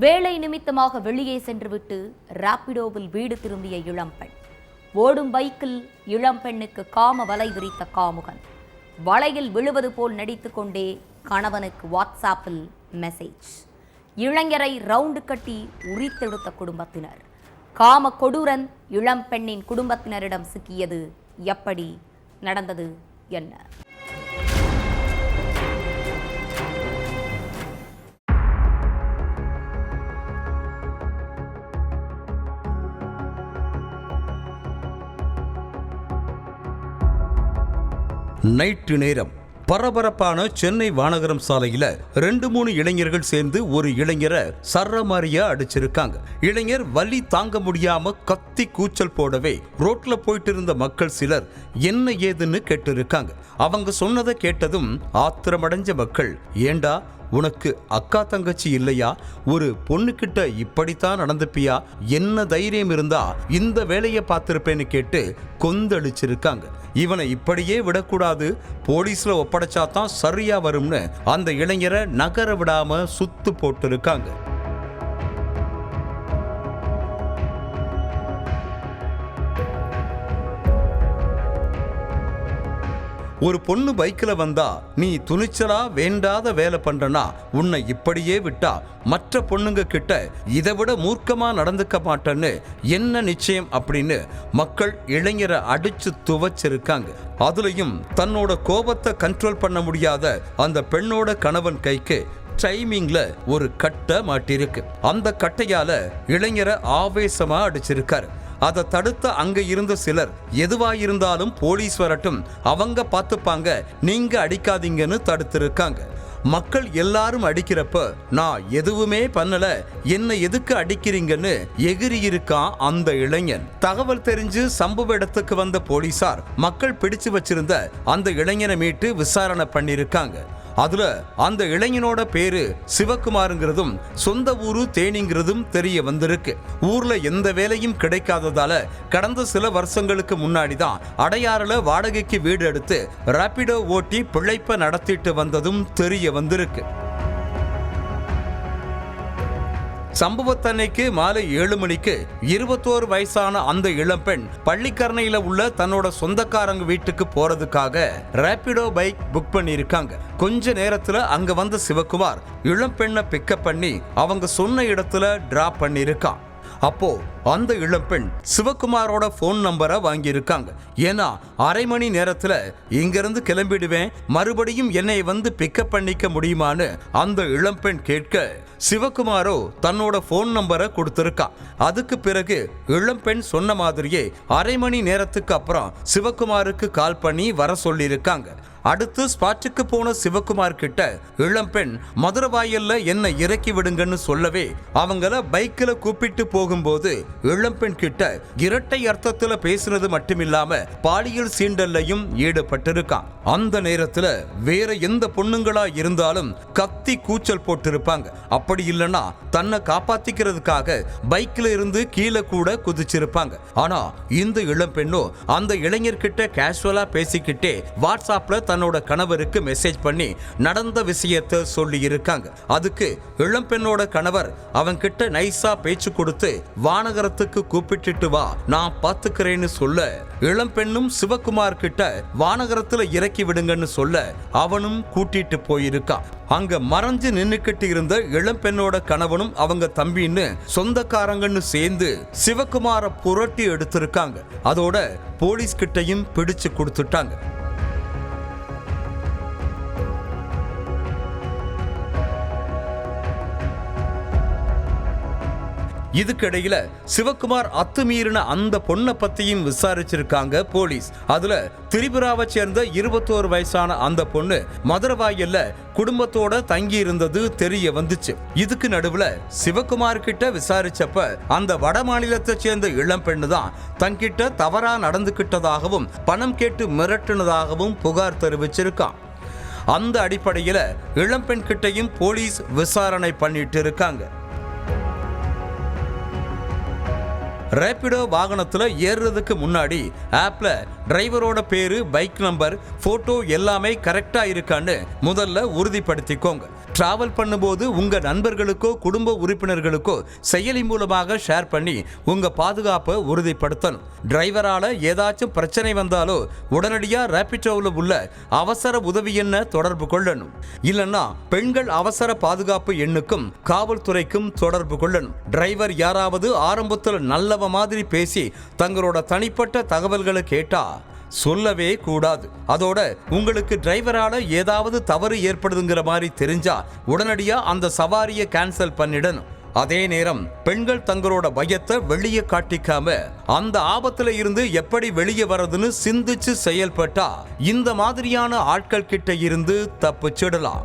வேலை நிமித்தமாக வெளியே சென்றுவிட்டு ராபிடோவில் வீடு திரும்பிய இளம்பெண். ஓடும் பைக்கில் இளம்பெண்ணுக்கு காம வலை விரித்த காமுகன். வலையில் விழுவது போல் நடித்துக்கொண்டே கணவனுக்கு வாட்ஸ்ஆப்பில் மெசேஜ். இளைஞரை ரவுண்டு கட்டி உரித்தெடுத்த குடும்பத்தினர். காம கொடூரன் இளம்பெண்ணின் குடும்பத்தினரிடம் சிக்கியது எப்படி நடந்தது என்ன? நைட்டு நேரம் பரபரப்பான சென்னை வானகரம் சாலையில 2-3 இளைஞர்கள் சேர்ந்து ஒரு இளைஞரை சரமாரியா அடிச்சிருக்காங்க. இளைஞர் வலி தாங்க முடியாம கத்தி கூச்சல் போடவே ரோட்ல போயிட்டு இருந்த மக்கள் சிலர் என்ன ஏதுன்னு கேட்டு இருக்காங்க. அவங்க சொன்னதை கேட்டதும் ஆத்திரமடைஞ்ச மக்கள், ஏண்டா உனக்கு அக்கா தங்கச்சி இல்லையா? ஒரு பொண்ணுக்கிட்ட இப்படித்தான் நடந்துப்பியா? என்ன தைரியம் இருந்தா இந்த வேலையை பார்த்திருப்பேன்னு கேட்டு கொந்தளிச்சிருக்காங்க. இவனை இப்படியே விடக்கூடாது, போலீஸ்ல ஒப்படைச்சாதான் சரியா வரும்னு அந்த இளைஞரை நகர விடாம சுத்து போட்டு இருக்காங்க. ஒரு பொண்ணு பைக்கில் வந்தா நீ துணிச்சலா வேண்டாத வேலை பண்றனா உன்னை இப்படியே விட்டா மற்ற பொண்ணுங்க கிட்ட இதை விட மூர்க்கமா நடந்துக்க மாட்டேன்னு என்ன நிச்சயம் அப்படின்னு மக்கள் இளைஞரை அடிச்சு துவச்சிருக்காங்க. அதுலயும் தன்னோட கோபத்தை கண்ட்ரோல் பண்ண முடியாத அந்த பெண்ணோட கணவன் கைக்கு டைமிங்ல ஒரு கட்டை மாட்டிருக்கு. அந்த கட்டையால இளைஞரை ஆவேசமா அடிச்சிருக்காரு. அதை தடுத்த அங்க இருந்த சிலர் எதுவாயிருந்தாலும் போலீஸ் வரட்டும், அவங்க பார்த்துப்பாங்க, நீங்க அடிக்காதீங்கன்னு தடுத்திருக்காங்க. மக்கள் எல்லாரும் அடிக்கிறப்ப நான் எதுவுமே பண்ணல, என்ன எதுக்கு அடிக்கிறீங்கன்னு எகிரி இருக்கான் அந்த இளைஞன். தகவல் தெரிஞ்சு சம்பவ இடத்துக்கு வந்த போலீசார் மக்கள் பிடிச்சு வச்சிருந்த அந்த இளைஞனை மீட்டு விசாரணை பண்ணிருக்காங்க. அதுல அந்த இளைஞனோட பேரு சிவகுமாருங்கிறதும் சொந்த ஊரு தேனிங்கிறதும் தெரிய வந்திருக்கு. ஊர்ல எந்த வேலையும் கிடைக்காததால கடந்த சில வருஷங்களுக்கு முன்னாடி தான் அடையாறுல வாடகைக்கு வீடு எடுத்து ராபிடோ ஓட்டி பிழைப்ப நடத்திட்டு வந்ததும் தெரிய வந்திருக்கு. சம்பவத்தன்னைக்கு மாலை 7 மணிக்கு 21 வயசான அந்த இளம்பெண் பள்ளிக்கரணையில உள்ள தன்னோட சொந்தக்காரங்க வீட்டுக்கு போறதுக்காக ராபிடோ பைக் புக் பண்ணியிருக்காங்க. கொஞ்ச நேரத்துல அங்க வந்த சிவகுமார் இளம்பெண்ணை பிக்கப் பண்ணி அவங்க சொன்ன இடத்துல டிராப் பண்ணியிருக்கான். அப்போ அந்த இளம்பெண் சிவகுமாரோட போன் நம்பரை வாங்கியிருக்காங்க. ஏன்னா அரை மணி நேரத்துல இங்கிருந்து கிளம்பிடுவேன், மறுபடியும் என்னை வந்து பிக்கப் பண்ணிக்க முடியுமான்னு அந்த இளம்பெண் கேட்க சிவகுமாரோ தன்னோட போன் நம்பரை கொடுத்திருக்கான். அதுக்கு பிறகு இளம்பெண் சொன்ன மாதிரியே அரை மணி நேரத்துக்கு அப்புறம் சிவகுமாருக்கு கால் பண்ணி வர சொல்லியிருக்காங்க. அடுத்து ஸ்பாட்டுக்கு போன சிவகுமார் கிட்ட இளம்பெண் மதுரவாயல்ல என்ன இறக்கி விடுங்கன்னு சொல்லவே அவங்கள பைக்கில் கூப்பிட்டு போகும்போது இளம்பெண் கிட்ட இரட்டை அர்த்தத்துல பேசுனது மட்டுமில்லாம பாலியல் சீண்டல்லையும் ஈடுபட்டிருக்கான். அந்த நேரத்துல வேற எந்த பொண்ணுங்களா இருந்தாலும் கத்தி கூச்சல் போட்டிருப்பாங்க. அப்படி இல்லைன்னா தன்னை காப்பாத்திக்கிறதுக்காக பைக்ல இருந்து கீழே கூட குதிச்சிருப்பாங்க. ஆனா இந்த இளம்பெண்ணோ அந்த இளைஞர்கிட்ட கேஷுவலா பேசிக்கிட்டே வாட்ஸ்ஆப்ல தன்னோட கணவருக்கு மெசேஜ் பண்ணி நடந்த விஷயத்தை சொல்லி இருக்காங்க. அதுக்கு இளம்பெண்ணோட கணவர் அவங்க கிட்ட நைஸா பேச்சு கொடுத்து வானகரத்துக்கு கூப்பிட்டுட்டு வா, நான் பாத்துக்கிறேன்னு சொல்ல இளம்பெண்ணும் சிவகுமார் கிட்ட வானகரத்துல இறக்கி விடுங்கன்னு சொல்ல அவனும் கூட்டிட்டு போயிருக்கான். அங்க மறைஞ்சு நின்னுக்கிட்டு இருந்த இளம்பெண்ணோட கணவனும் அவங்க தம்பின்னு சொந்தக்காரங்கன்னு சேர்ந்து சிவகுமாரை புரட்டி எடுத்திருக்காங்க. அதோட போலீஸ் கிட்டையும் பிடிச்சு கொடுத்துட்டாங்க. இதுக்கிடையில சிவகுமார் அத்துமீறின அந்த பொண்ணை பத்தியும் விசாரிச்சிருக்காங்க போலீஸ். அதுல திரிபுராவை சேர்ந்த 21 வயசான அந்த பொண்ணு மதுரவாயல்ல குடும்பத்தோட தங்கி இருந்தது தெரிய வந்துச்சு. இதுக்கு நடுவுல சிவகுமார் கிட்ட விசாரிச்சப்ப அந்த வட மாநிலத்தை சேர்ந்த இளம்பெண்ணு தான் தங்கிட்ட தவறா நடந்துகிட்டதாகவும் பணம் கேட்டு மிரட்டினதாகவும் புகார் தெரிவிச்சிருக்கான். அந்த அடிப்படையில இளம்பெண் கிட்டையும் போலீஸ் விசாரணை பண்ணிட்டு இருக்காங்க. ரேபிடோ வாகனத்துல ஏறுறதுக்கு முன்னாடி ஆப்ல டிரைவரோட பேரு, பைக் நம்பர், போட்டோ எல்லாமே கரெக்டா இருக்கான்னு முதல்ல உறுதிப்படுத்திக்கோங்க. டிராவல் பண்ணும்போது உங்க நண்பர்களுக்கோ குடும்ப உறுப்பினர்களுக்கோ செயலி மூலமாக ஷேர் பண்ணி உங்க பாதுகாப்பை உறுதிப்படுத்தணும். டிரைவரால ஏதாச்சும் பிரச்சனை வந்தாலோ உடனடியா ரேபிடோவில் உள்ள அவசர உதவி எண்ண தொடர்பு கொள்ளணும். இல்லைன்னா பெண்கள் அவசர பாதுகாப்பு எண்ணுக்கும் காவல்துறைக்கும் தொடர்பு கொள்ளணும். டிரைவர் யாராவது ஆரம்பத்தில் நல்லவ மாதிரி பேசி தங்களோட தனிப்பட்ட தகவல்களை கேட்டா சொல்லவே கூடாது. அதோட உங்களுக்கு டிரைவரால ஏதாவது தவறு ஏற்படுதுங்கிற மாதிரி தெரிஞ்சா உடனடியா அந்த சவாரியை கேன்சல் பண்ணிடணும். அதே நேரம் பெண்கள் தங்களோட பயத்தை வெளியே காட்டிக்காம அந்த ஆபத்துல இருந்து எப்படி வெளியே வர்றதுன்னு சிந்திச்சு செயல்பட்டா இந்த மாதிரியான ஆட்கள் கிட்ட இருந்து தப்பிச்சிடலாம்.